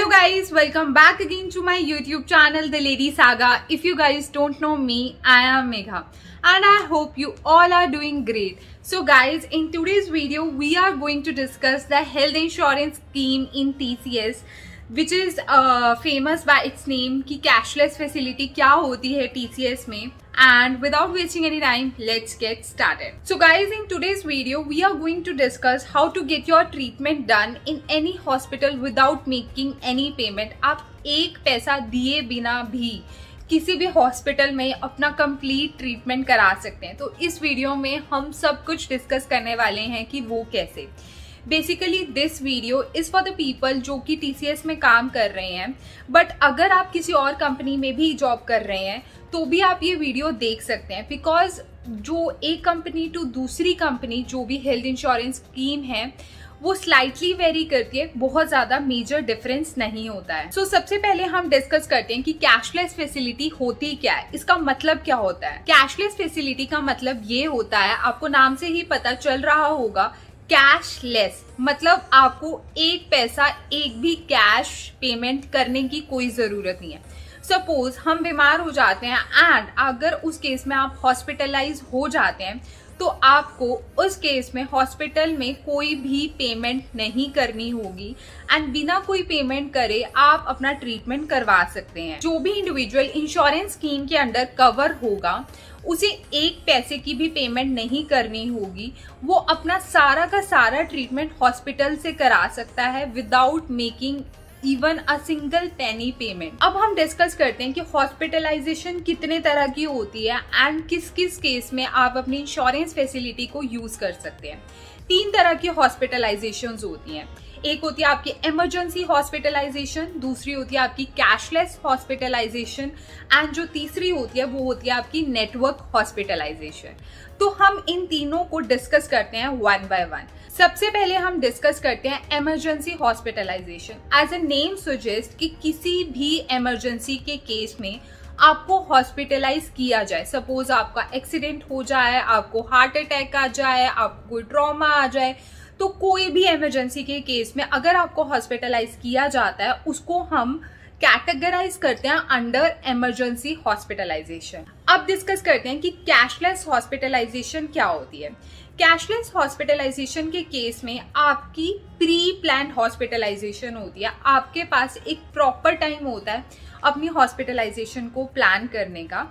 Hello guys, welcome back again to my YouTube channel The Lady Saga. If you guys don't know me, I am Megha and I hope you all are doing great. So guys, in today's video we are going to discuss the health insurance scheme in TCS, which is famous by its name कि cashless facility क्या होती है TCS में. And without wasting any time, let's get started. So guys, in today's video we are going to discuss how to get your treatment done in any hospital without making any payment. आप एक पैसा दिए बिना भी किसी भी hospital में अपना कंप्लीट ट्रीटमेंट करा सकते हैं. तो इस वीडियो में हम सब कुछ डिस्कस करने वाले हैं कि वो कैसे. Basically this video is for the people जो कि TCS में काम कर रहे हैं, बट अगर आप किसी और कंपनी में भी जॉब कर रहे हैं तो भी आप ये वीडियो देख सकते हैं. बिकॉज जो एक कंपनी टू दूसरी कंपनी जो भी हेल्थ इंश्योरेंस स्कीम है वो स्लाइटली वेरी करती है, बहुत ज्यादा मेजर डिफरेंस नहीं होता है. सो सबसे पहले हम डिस्कस करते हैं कि कैशलेस फैसिलिटी होती क्या है, इसका मतलब क्या होता है. कैशलेस फैसिलिटी का मतलब ये होता है, आपको नाम से ही पता चल रहा होगा, कैशलेस मतलब आपको एक पैसा एक भी कैश पेमेंट करने की कोई जरूरत नहीं है. सपोज हम बीमार हो जाते हैं एंड अगर उस केस में आप हॉस्पिटलाइज हो जाते हैं तो आपको उस केस में हॉस्पिटल में कोई भी पेमेंट नहीं करनी होगी एंड बिना कोई पेमेंट करे आप अपना ट्रीटमेंट करवा सकते हैं. जो भी इंडिविजुअल इंश्योरेंस स्कीम के अंडर कवर होगा उसे एक पैसे की भी पेमेंट नहीं करनी होगी, वो अपना सारा का सारा ट्रीटमेंट हॉस्पिटल से करा सकता है without making even a single penny payment. अब हम डिस्कस करते हैं कि हॉस्पिटलाइजेशन कितने तरह की होती है एंड किस किस केस में आप अपनी इंश्योरेंस फैसिलिटी को यूज कर सकते हैं. 3 तरह की हॉस्पिटलाइजेशन होती हैं. एक होती है आपकी इमरजेंसी हॉस्पिटलाइजेशन, दूसरी होती है आपकी कैशलेस हॉस्पिटलाइजेशन एंड जो तीसरी होती है वो होती है आपकी नेटवर्क हॉस्पिटलाइजेशन. तो हम इन तीनों को डिस्कस करते हैं वन बाय वन. सबसे पहले हम डिस्कस करते हैं emergency hospitalisation. As a name suggest कि किसी भी इमरजेंसी के केस में आपको हॉस्पिटलाइज किया जाए. सपोज आपका एक्सीडेंट हो जाए, आपको हार्ट अटैक आ जाए, आपको कोई ट्रॉमा आ जाए, तो कोई भी इमरजेंसी के केस में अगर आपको हॉस्पिटलाइज किया जाता है उसको हम कैटेगराइज करते हैं अंडर इमरजेंसी हॉस्पिटलाइजेशन. अब डिस्कस करते हैं कि कैशलेस हॉस्पिटलाइजेशन क्या होती है. कैशलेस हॉस्पिटलाइजेशन के केस में आपकी प्री प्लान हॉस्पिटलाइजेशन होती है. आपके पास एक प्रॉपर टाइम होता है अपनी हॉस्पिटलाइजेशन को प्लान करने का.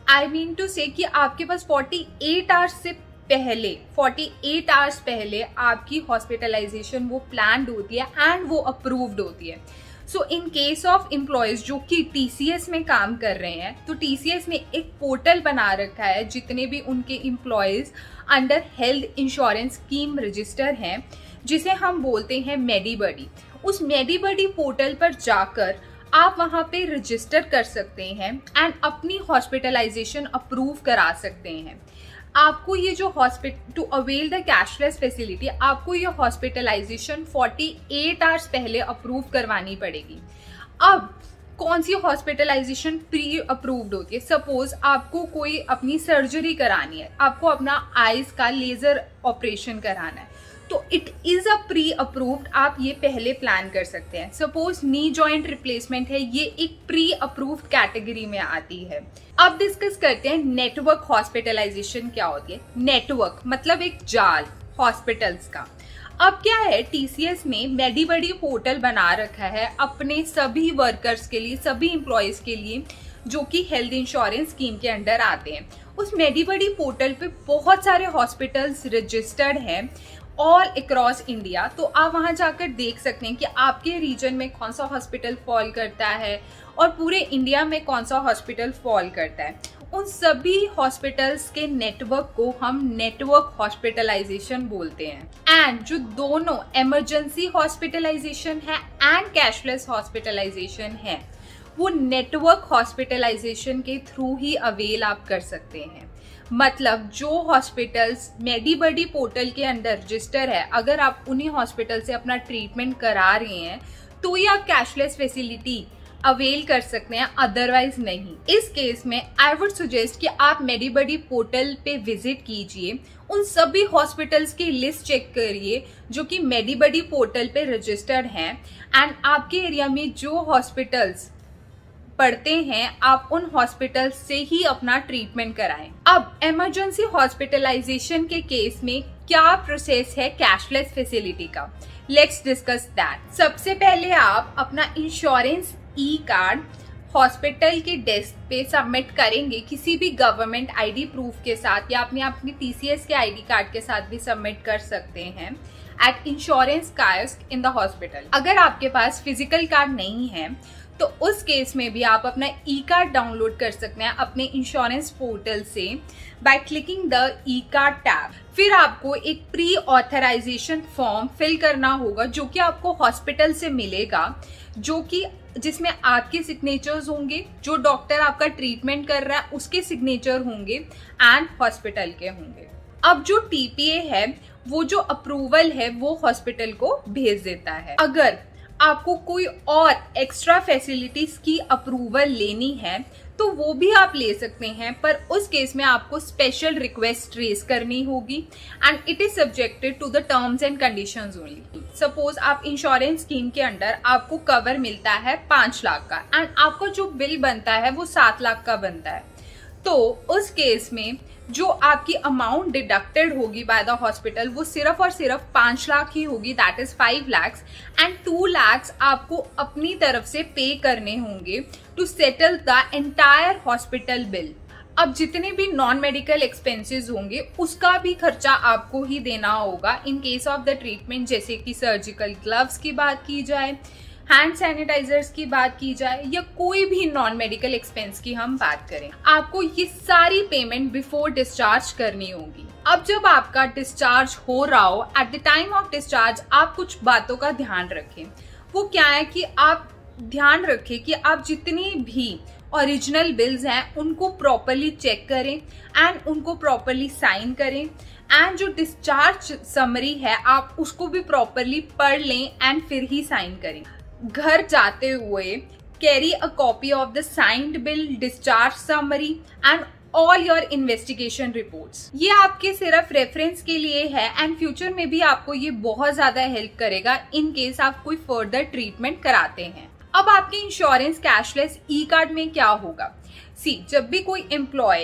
आई मीन टू से कि आपके पास 48 आवर्स से पहले 48 आवर्स पहले आपकी हॉस्पिटलाइजेशन वो प्लान्ड होती है एंड वो अप्रूव्ड होती है. सो इन केस ऑफ एम्प्लॉयज जो कि TCS में काम कर रहे हैं, तो TCS ने एक पोर्टल बना रखा है जितने भी उनके employees under health insurance scheme register हैं, जिसे हम बोलते हैं मेडीबडी. उस मेडीबडी पोर्टल पर जाकर आप वहां पे रजिस्टर कर सकते हैं एंड अपनी हॉस्पिटलाइजेशन अप्रूव करा सकते हैं. आपको ये जो to avail the cashless facility, आपको ये हॉस्पिटलाइजेशन 48 आवर्स पहले अप्रूव करवानी पड़ेगी. अब कौन सी हॉस्पिटलाइजेशन प्री अप्रूव्ड होती है. सपोज आपको कोई अपनी सर्जरी करानी है, आपको अपना आईज का लेजर ऑपरेशन कराना है, तो it is a pre approved, आप ये पहले प्लान कर सकते हैं. सपोज नी जॉइंट रिप्लेसमेंट है, ये एक प्री अप्रूव्ड कैटेगरी में आती है. अब डिस्कस करते हैं नेटवर्क हॉस्पिटलाइजेशन क्या होती है. नेटवर्क मतलब एक जाल हॉस्पिटल्स का. अब क्या है, TCS ने मेडीबडी पोर्टल बना रखा है अपने सभी वर्कर्स के लिए, सभी एम्प्लॉयज के लिए जो कि हेल्थ इंश्योरेंस स्कीम के अंडर आते हैं. उस मेडीबडी पोर्टल पे बहुत सारे हॉस्पिटल्स रजिस्टर्ड हैं ऑल अक्रॉस इंडिया. तो आप वहां जाकर देख सकते हैं कि आपके रीजन में कौन सा हॉस्पिटल फॉल करता है और पूरे इंडिया में कौन सा हॉस्पिटल फॉल करता है. उन सभी हॉस्पिटल्स के नेटवर्क को हम नेटवर्क हॉस्पिटलाइजेशन बोलते हैं. एंड जो दोनों इमरजेंसी हॉस्पिटलाइजेशन है एंड कैशलेस हॉस्पिटलाइजेशन है वो नेटवर्क हॉस्पिटलाइजेशन के थ्रू ही अवेल आप कर सकते हैं. मतलब जो हॉस्पिटल्स मेडीबडी पोर्टल के अंडर रजिस्टर है, अगर आप उन्हीं हॉस्पिटल से अपना ट्रीटमेंट करा रहे हैं तो ये आप कैशलेस फैसिलिटी अवेल कर सकते हैं, अदरवाइज नहीं। इस केस में आई वुड सजेस्ट कि आप मेडीबडी पोर्टल पे विजिट कीजिए, उन सभी हॉस्पिटल्स की लिस्ट चेक करिए जो कि मेडीबडी पोर्टल पे रजिस्टर्ड हैं, एंड आपके एरिया में जो हॉस्पिटल्स पढ़ते हैं आप उन हॉस्पिटल्स से ही अपना ट्रीटमेंट कराएं। अब इमरजेंसी हॉस्पिटलाइजेशन के केस में क्या प्रोसेस है कैशलेस फैसिलिटी का, लेट्स डिस्कस दैट। सबसे पहले आप अपना इंश्योरेंस ई कार्ड हॉस्पिटल के डेस्क पे सबमिट करेंगे किसी भी गवर्नमेंट आईडी प्रूफ के साथ, या अपनी टीसीएस के आईडी कार्ड के साथ भी सबमिट कर सकते हैं at insurance kiosk in the hospital. अगर आपके पास फिजिकल कार्ड नहीं है तो उस केस में भी आप अपना ई कार्ड डाउनलोड कर सकते हैं अपने इंश्योरेंस पोर्टल से by clicking the E card tab. फिर आपको एक प्री ऑथराइजेशन फॉर्म फिल करना होगा जो कि आपको हॉस्पिटल से मिलेगा, जिसमें आपके सिग्नेचर्स होंगे, जो डॉक्टर आपका ट्रीटमेंट कर रहा है उसके सिग्नेचर होंगे एंड हॉस्पिटल के होंगे। अब जो टीपीए है वो जो अप्रूवल है वो हॉस्पिटल को भेज देता है। अगर आपको कोई और एक्स्ट्रा फैसिलिटीज की अप्रूवल लेनी है तो वो भी आप ले सकते हैं, पर उस केस में आपको स्पेशल रिक्वेस्ट रेज करनी होगी and it is subjected to the terms and conditions only. Suppose आप इंश्योरेंस स्कीम के अंडर आपको कवर मिलता है 5 लाख का एंड आपका जो बिल बनता है वो 7 लाख का बनता है, तो उस केस में जो आपकी अमाउंट डिडक्टेड होगी बाय द हॉस्पिटल वो सिर्फ और सिर्फ 5 लाख ही होगी, that is 5 lakhs, and 2 lakhs आपको अपनी तरफ से पे करने होंगे to settle the entire hospital bill. अब जितने भी नॉन मेडिकल एक्सपेंसेस होंगे उसका भी खर्चा आपको ही देना होगा in case of the treatment, जैसे कि सर्जिकल ग्लव्स की बात की जाए, हैंड सैनिटाइजर्स की बात की जाए, या कोई भी नॉन मेडिकल एक्सपेंस की हम बात करें, आपको ये सारी पेमेंट बिफोर डिस्चार्ज करनी होगी। अब जब आपका डिस्चार्ज हो रहा हो, at the time of discharge आप कुछ बातों का ध्यान रखें। वो क्या है कि आप ध्यान रखें कि आप जितनी भी ओरिजिनल बिल्स हैं उनको प्रॉपरली चेक करें एंड उनको प्रॉपरली साइन करें, एंड जो डिस्चार्ज समरी है आप उसको भी प्रॉपरली पढ़ लें एंड फिर ही साइन करें। घर जाते हुए carry a copy of the signed bill, discharge summary and all your investigation reports. ये आपके सिर्फ रेफरेंस के लिए है एंड फ्यूचर में भी आपको ये बहुत ज्यादा हेल्प करेगा इन केस आप कोई फर्दर ट्रीटमेंट कराते हैं। अब आपके इंश्योरेंस कैशलेस ई कार्ड में क्या होगा, जब भी कोई एम्प्लॉय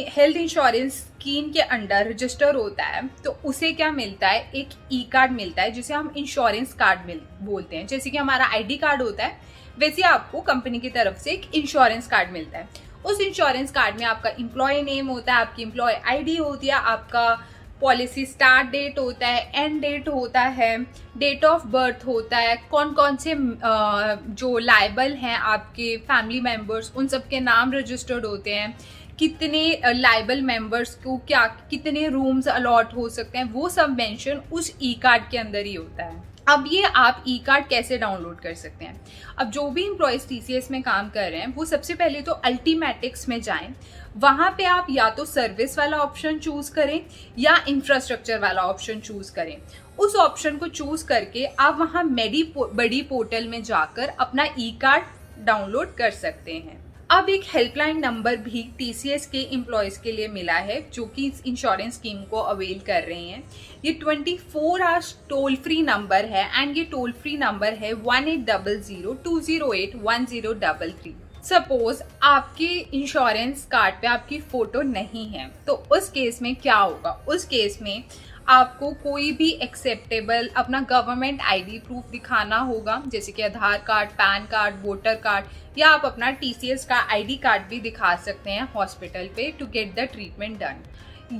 हेल्थ इंश्योरेंस स्कीम के अंडर रजिस्टर होता है तो उसे क्या मिलता है, एक ई कार्ड मिलता है जिसे हम इंश्योरेंस कार्ड बोलते हैं। जैसे कि हमारा आईडी कार्ड होता है वैसे आपको कंपनी की तरफ से एक इंश्योरेंस कार्ड मिलता है। उस इंश्योरेंस कार्ड में आपका एम्प्लॉय नेम होता है, आपकी एम्प्लॉय आईडी होती है, आपका पॉलिसी स्टार्ट डेट होता है, एंड डेट होता है, डेट ऑफ बर्थ होता है, कौन कौन से जो लायबल हैं आपके फैमिली मेंबर्स उन सब के नाम रजिस्टर्ड होते हैं, कितने लायबल मेंबर्स को क्या कितने रूम्स अलॉट हो सकते हैं, वो सब मेंशन उस ई कार्ड के अंदर ही होता है। अब ये आप ई कार्ड कैसे डाउनलोड कर सकते हैं। अब जो भी एम्प्लॉयज टीसीएस में काम कर रहे हैं वो सबसे पहले तो अल्टीमेटिक्स में जाएं, वहां पे आप या तो सर्विस वाला ऑप्शन चूज करें या इंफ्रास्ट्रक्चर वाला ऑप्शन चूज करें। उस ऑप्शन को चूज करके आप वहां मेडीबडी पोर्टल में जाकर अपना ई कार्ड डाउनलोड कर सकते हैं। अब एक हेल्पलाइन नंबर भी टीसीएस के एम्प्लॉयज के लिए मिला है जो कि इस इंश्योरेंस स्कीम को अवेल कर रहे हैं। ये 24 आवर्स टोल फ्री नंबर है एंड ये टोल फ्री नंबर है 1800-208-1033। सपोज आपके इंश्योरेंस कार्ड पे आपकी फोटो नहीं है तो उस केस में क्या होगा, उस केस में आपको कोई भी एक्सेप्टेबल अपना गवर्नमेंट आईडी प्रूफ दिखाना होगा, जैसे कि Aadhaar card, PAN card, voter card, या आप अपना टीसीएस का आईडी कार्ड भी दिखा सकते हैं हॉस्पिटल पे to get the treatment done.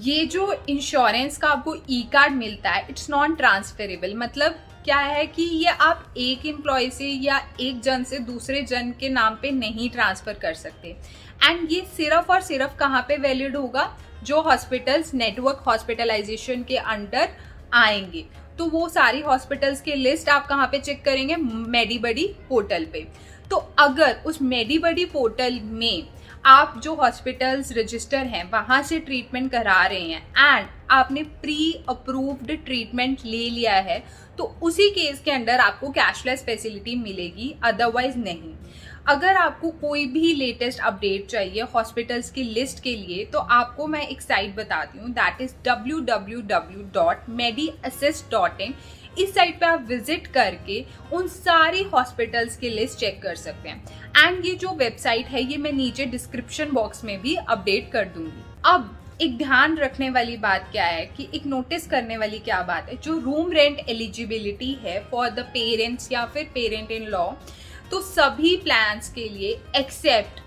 ये जो इंश्योरेंस का आपको ई कार्ड मिलता है इट्स नॉन ट्रांसफरेबल, मतलब क्या है कि ये आप एक एम्प्लॉय से या एक जन से दूसरे जन के नाम पे नहीं ट्रांसफर कर सकते, एंड ये सिर्फ और सिर्फ कहाँ पे वैलिड होगा, जो हॉस्पिटल्स नेटवर्क हॉस्पिटलाइजेशन के अंडर आएंगे। तो वो सारी हॉस्पिटल्स के लिस्ट आप कहाँ पे चेक करेंगे, मेडीबडी पोर्टल पे। तो अगर उस मेडीबडी पोर्टल में आप जो हॉस्पिटल्स रजिस्टर हैं वहां से ट्रीटमेंट करा रहे हैं एंड आपने प्री अप्रूव्ड ट्रीटमेंट ले लिया है तो उसी केस के अंडर आपको कैशलेस फैसिलिटी मिलेगी, अदरवाइज नहीं। अगर आपको कोई भी लेटेस्ट अपडेट चाहिए हॉस्पिटल्स की लिस्ट के लिए तो आपको मैं एक साइट बताती हूँ, दैट इज www.mediassist.in। इस साइट पे आप विजिट करके उन सारी हॉस्पिटल्स की लिस्ट चेक कर सकते हैं। एंड ये जो वेबसाइट है ये मैं नीचे डिस्क्रिप्शन बॉक्स में भी अपडेट कर दूंगी। अब एक ध्यान रखने वाली बात क्या है कि एक नोटिस करने वाली क्या बात है, जो रूम रेंट एलिजिबिलिटी है फॉर द पेरेंट्स या फिर पेरेंट इन लॉ, तो सभी प्लान्स के लिए except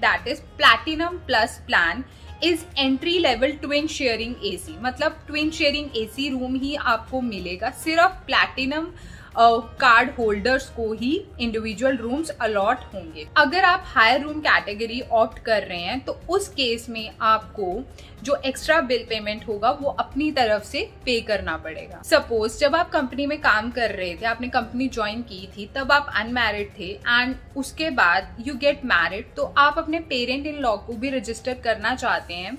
that is platinum plus plan is entry level twin sharing AC, मतलब ट्विन शेयरिंग एसी रूम ही आपको मिलेगा। सिर्फ प्लैटिनम कार्ड होल्डर्स को ही इंडिविजुअल रूम्स अलॉट होंगे। अगर आप हायर रूम कैटेगरी ऑप्ट कर रहे हैं तो उस केस में आपको जो एक्स्ट्रा बिल पेमेंट होगा वो अपनी तरफ से पे करना पड़ेगा। सपोज जब आप कंपनी में काम कर रहे थे, आपने कंपनी ज्वाइन की थी, तब आप अनमैरिड थे एंड उसके बाद यू गेट मैरिड, तो आप अपने पेरेंट इन लॉ को भी रजिस्टर करना चाहते हैं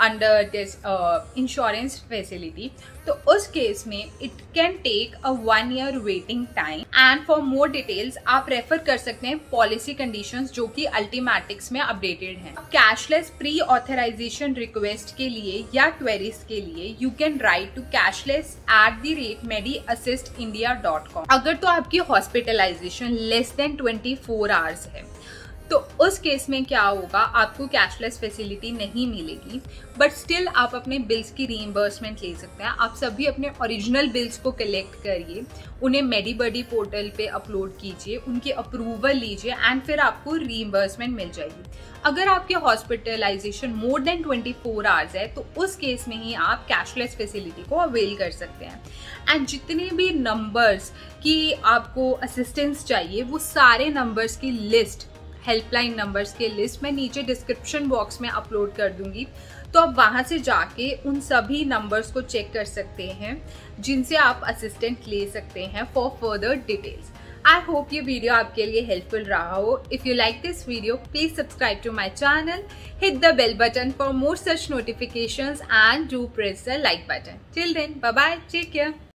अंडर दिस इंश्योरेंस फैसिलिटी, तो उस केस में it can take a 1 year waiting time. And for more details आप रेफर कर सकते हैं पॉलिसी कंडीशंस जो कि अल्टीमेटिक्स में अपडेटेड हैं। कैशलेस प्री ऑथराइजेशन रिक्वेस्ट के लिए या क्वेरीज के लिए you can write to cashless@mediassistindia.com। अगर तो आपकी हॉस्पिटलाइजेशन लेस देन 24 आवर्स है तो उस केस में क्या होगा, आपको कैशलेस फैसिलिटी नहीं मिलेगी, बट स्टिल आप अपने बिल्स की रीइंबर्समेंट ले सकते हैं। आप सभी अपने ओरिजिनल बिल्स को कलेक्ट करिए, उन्हें मेडीबडी पोर्टल पे अपलोड कीजिए, उनकी अप्रूवल लीजिए एंड फिर आपको रीइंबर्समेंट मिल जाएगी। अगर आपके हॉस्पिटलाइजेशन मोर देन 24 आवर्स है तो उस केस में ही आप कैशलेस फैसिलिटी को अवेल कर सकते हैं। एंड जितने भी नंबर्स की आपको असिस्टेंस चाहिए वो सारे नंबर्स की लिस्ट, हेल्पलाइन नंबर्स के लिस्ट मैं नीचे डिस्क्रिप्शन बॉक्स में अपलोड कर दूंगी, तो आप वहां से जाके उन सभी नंबर्स को चेक कर सकते हैं जिनसे आप असिस्टेंट ले सकते हैं for further details. I hope ये वीडियो आपके लिए हेल्पफुल रहा हो। If you like this video please subscribe to my channel, hit the bell button for more such notifications and do press the like button. Till then bye bye, take care.